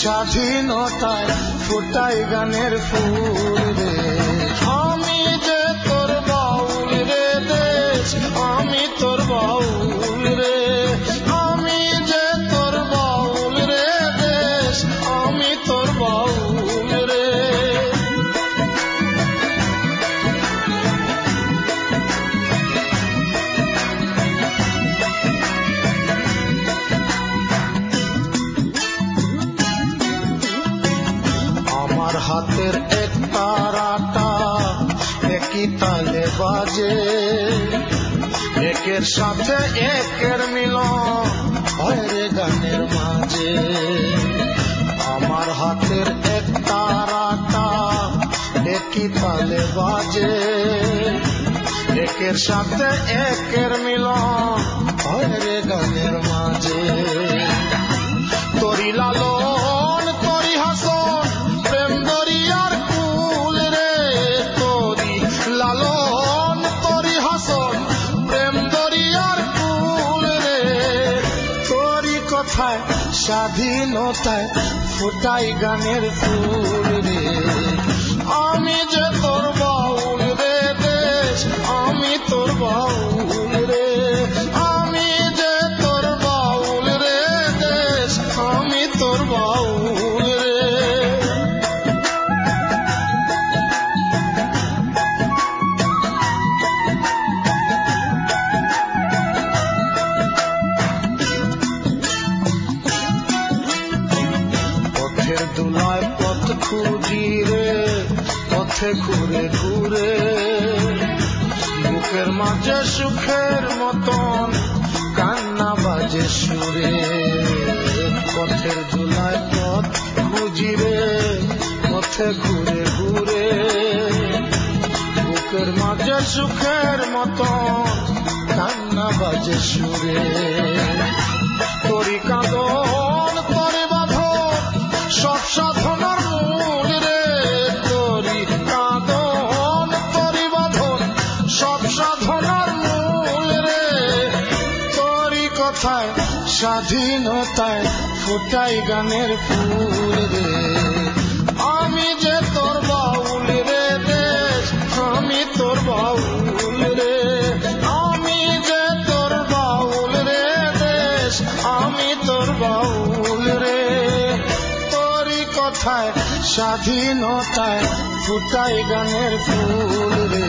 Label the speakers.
Speaker 1: স্বাধীনতায় ফোটাই গানের ফুল রে। আমি যে তোর বাউল রে দেশ, আমি তোর বাউল রে। আমি যে তোর বাউল রে দেশ, আমি তোর বাউল রে। আমার হাতের এক তারাটা একই তালে বাজে, একের সাথে একের মিলন হয় রে গানের মাঝে। আমার হাতের এক তারাটা একই তালে বাজে, একের সাথে একের মিলন হয় রে গানের মাঝে। তোরি লালন তোরি হাসন প্রেম দরিয়ার কুল রে। তোরি লালন তোরি হাসন প্রেম দরিয়ার কুল রে। তোরি কথায় স্বাধীনতায় ফোটাই গানের ফুল রে। আমি যে তোর বাউল রে দেশ, আমি তোর বাউল রে। আমি যে তোর বাউল রে দেশ, আমি তোর বাউল রে। পথের দুলায় পথ খুঁজি রে, পথে ঘুরে ঘুরে বুকের মাঝে সুখের মতন কান্না বাজে সুরে। পথের দুলায় পথ খুঁজি রে, পথে ঘুরে ঘুরে বুকের মাঝে সুখের মতন কান্না বাজে সুরে। তোরি কাঁদন তোরে বাঁধন সব সাধনার মূল রে। তোরি কাঁদন তোরি বাঁধন সব সাধনার মূল রে। তোরি কথায় স্বাধীনতায় ফোটাই গানের ফুল রে। আমি যে তোর বাউল রে দেশ, আমি তোর বাউল রে। আমি যে তোর বাউল রে দেশ, আমি তোর বাউল রে। তোরি কথায় স্বাধীনতায় ফোটাই গানের ফুল রে।